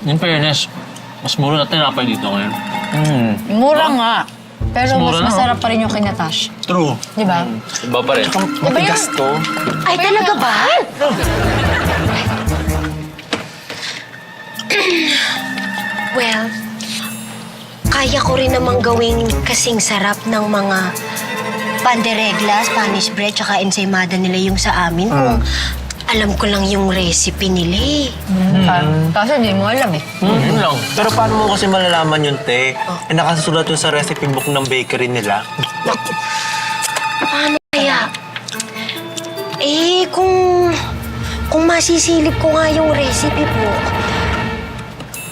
In fairness, mas mura na tinapay dito ngayon. Mura nga. Pero Mas mura mas na, masarap pa rin yung kay Natasha. True. Di ba? Iba pa rin. Matigas to. Ay, talaga ba? Well, kaya ko rin namang gawing kasing sarap ng mga panderegla, Spanish bread, tsaka ensaymada nila yung sa amin kung alam ko lang yung recipe nila eh. Kasi hindi mo alam eh. Yun lang. Pero paano mo kasi malalaman yun, te? Eh, nakasulat yun sa recipe book ng bakery nila. Paano kaya? Eh, kung masisilip ko nga yung recipe po,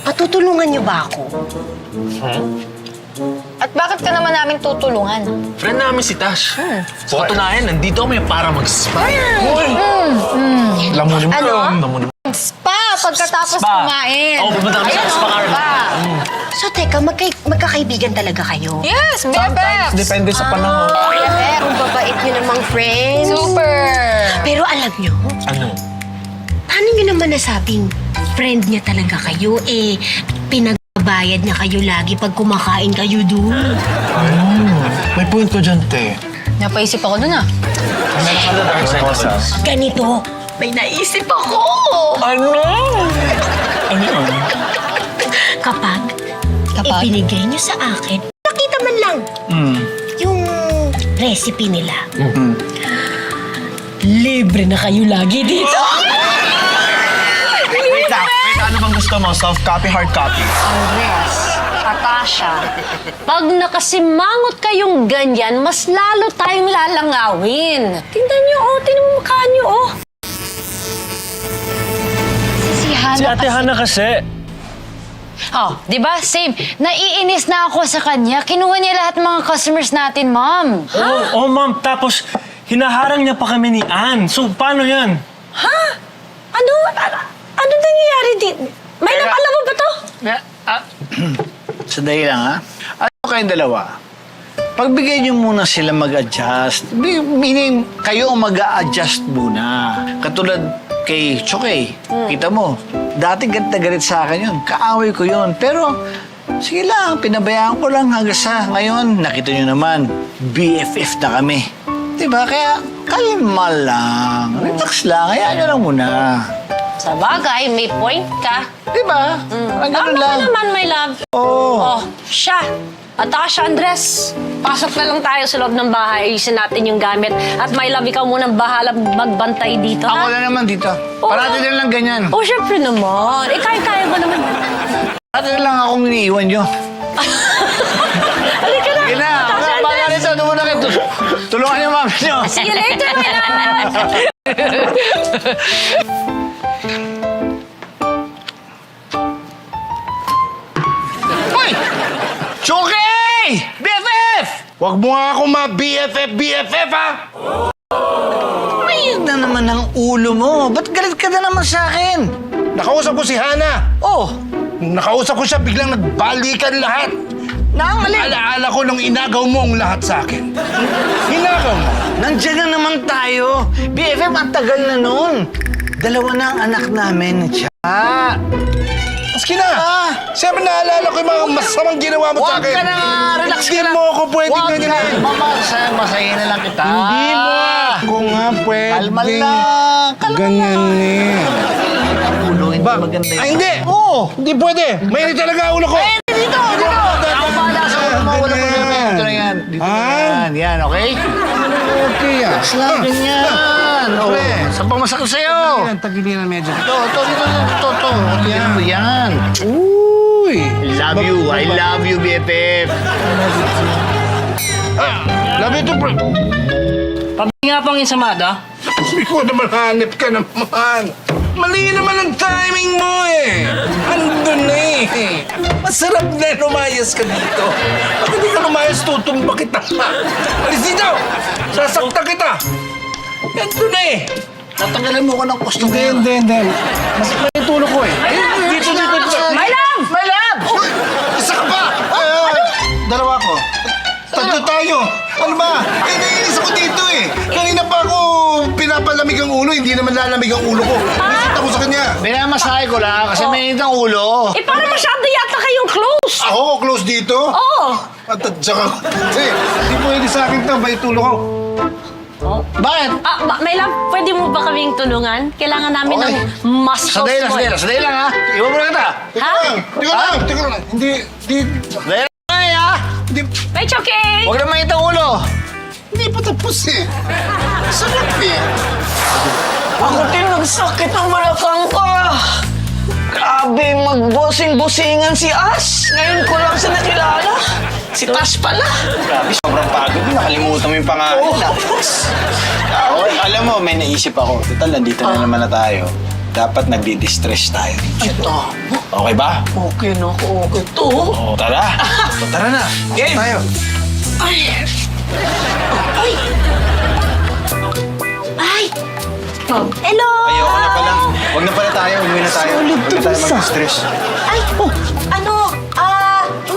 matutulungan niyo ba ako? At bakit ka naman namin tutulungan? Friend namin si Tash. So, katunayan, nandito kami para mag-spy. Lamunin mo Ano? yun. Lamunin mo. Spa! Pagkatapos Spa. kumain. Oo, pupunta kami sa Ayun, spa, oh, Carla. So, teka, magkakaibigan talaga kayo? Yes, BFFs! Depende sa panahon. BFF! Ang babait niyo namang friends. Super! Pero alam niyo, Ano? paano niyo naman nasabing friend niya talaga kayo? Eh, pinagbayad niya kayo lagi pag kumakain kayo doon. May point ko dyan, te. Napaisip ako dun ah. Dark side ako. Ganito, may naisip ako! Ano? Ano yun? Kapag ibinigay niyo sa akin, nakita man lang yung recipe nila. Libre na kayo lagi dito. Wait lang. Ano bang gusto mo? Soft copy, hard copy? Andres, Natasha, pag nakasimangot kayong ganyan, mas lalo tayong lalangawin. Tingnan niyo, oh. Tingnan mo mukha niyo, oh. Si Si Ate Hana kasi. Oh, di ba? Same. Naiinis na ako sa kanya. Kinuha niya lahat ng mga customers natin, ma'am. Oh, ma'am. Tapos, hinaharang niya pa kami ni Ann. So, paano yan? Ha? Ano? Ano nangyayari dito? May alam mo ba to? Sandali lang, ha? Ano kayong dalawa? Pagbigay niyo muna sila mag-adjust. Meaning, kayo ang mag-a-adjust muna. Katulad kay Chokey. Kita mo, dati galit na galit sa akin yun. Kaaway ko yun. Pero, sige lang, pinabayaan ko lang hanggang sa ngayon. Nakita niyo naman, BFF na kami. Diba? Kaya, kalma lang. Relax lang. Hayaan niyo lang muna. Sa bagay, may point ka. Diba? Parang ganun Tama lang. ka naman, my love. Oo. Oh, siya. At siya, Andres. Pasok na lang tayo sa loob ng bahay. Ayusin natin yung gamit. At my love, ikaw munang bahala magbantay dito, Ako ha? na naman dito. Oo. Parati din lang ganyan. Oh, syempre naman. Kaya mo naman. Parati din lang akong iniiwan nyo. Halika na. Sige na. Tasha, Bala Andres. nito. Doon na kayo. Tulungan niyo mami nyo. See you later, my love. Hoy! Chokey! BFF! Huwag mo nga ako ma-BFF, ha? Mayroon na naman ang ulo mo. Ba't galit ka na naman sa akin? Nakausap ko si Hana. Oh, Nung nakausap ko siya, biglang nagbalikan lahat. naangalin. Alaala ko nung inagaw mo ang lahat sa akin. Inagaw mo. Nandiyan na naman tayo. BFF, ang tagal na nun. Dalawa na ang anak namin. Siya. Maski na. Siyempre naalala ko yung mga masamang ginawa mo sa Huwag akin. ka na. Relax ka Hindi na. mo ako pwedeng Huwag ganyan. ka. Masahin na lang kita. Hindi mo ako nga pwedeng Kalma lang. Kalma ganyanin. lang. Ulo, hindi maganda yun. Ay, hindi. Oo, hindi pwede. Mainit talaga ang ulo ko. Dito! Ako pala sa ulo mo. Wala problema. Ito na yan. Dito na yan. Yan, okay? Okay, ah. Relax lang, ganyan. Oh, saan pang masakit sa'yo? Tagiliran medyo. Ito. Tignan mo yan. Uy. I love you, BFF. Love you too, bro. Pabi nga pang insamada. Sabi ko naman, hanip ka naman. Mali naman ang timing mo eh. Andun na eh. Masarap na lumayas ka dito. Pag hindi ka lumayas, tutumba kita. Alis dito! Sasaktan kita! Andun na eh. Tatanggalin mo ko ng customer. Hindi. Mas may tulog ko eh. Dito. My love! My love! Isa ka pa! Dalawa ko. Tatlo tayo. Ano ba? Naiinis ako dito eh. Kanina pa ako pinapalamig ang ulo, hindi naman lalamig ang ulo ko. Naisip ako sa akin, niya. Minamasahe ko lang kasi may init ang ulo. Eh, parang masyado yata kayong close. Ako close dito? Oo. At saka, hindi pwede sa akin to. May tulong ako. Bakit? May lang, pwede mo ba kaming tulungan? Kailangan namin Okay. ng muscle Sandali lang ha. Iwan mo na kita. Ha? Teka lang. Hindi. Sandali lang ha. May choking! Huwag na mainit ang ulo. Hindi pa tapos eh. Sarap eh. Ako din nagsakit ang balakang ko. Grabe, magbosing-bosingan si Ash. Ngayon ko lang siya nakilala. Si Tash pala. Grabe, sobrang pagod. Nakalimutan mo yung pangalan. Okay, alam mo, may naisip ako. Total, nandito na naman na tayo. Dapat nagdi-distress tayo. Ito. Okay ba? Okay na ako. Okay to. O, tara. Tara na. Game. Tayo. Ay! Hello! Ayoko na pala. Huwag na pala tayo. Umuwi na tayo. Huwag na tayo mag-distress. Ay,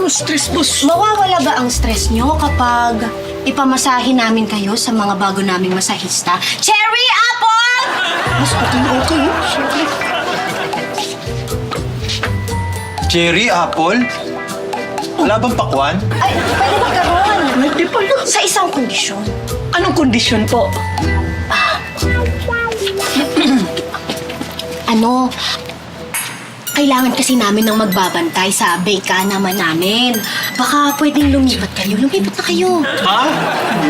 Stress, boss. mawawala ba ang stress nyo kapag ipamasahe namin kayo sa mga bago naming masahista? Cherry Apple! Mas okay. Cherry, apple? Wala bang pakwan? Ay, pwede magkaroon. Hindi pa lang. Sa isang kondisyon. Anong kondisyon po? Kailangan kasi namin ng magbabantay sa beka naman namin. Baka pwedeng lumipat kayo. Lumipat na kayo. Ha?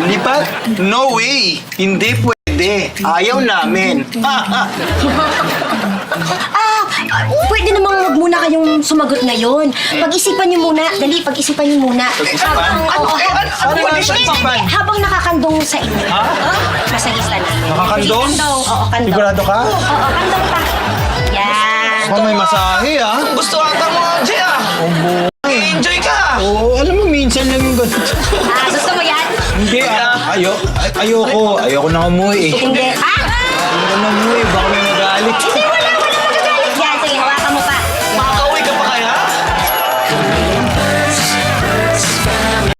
Lipat? No way! Hindi pwede. Ayaw namin. Pwede namang wag muna kayong sumagot ngayon. Pag-isipan niyo muna. Dali, pag-isipan niyo muna. Habang nakakandong sa inyo. Masahista na. Nakakandong? Oo, kandong. Sigurado ka? Oo, kandong pa. Yan. Baka may masahe, ah. Gusto ata mo, Jay, ah. Enjoy ka. Oo, alam mo, minsan lang yung ganito. Gusto mo yan? Hindi, ayoko. Ayoko na umuwi. Hindi. Ayoko na umuwi, baka may magalit. Hindi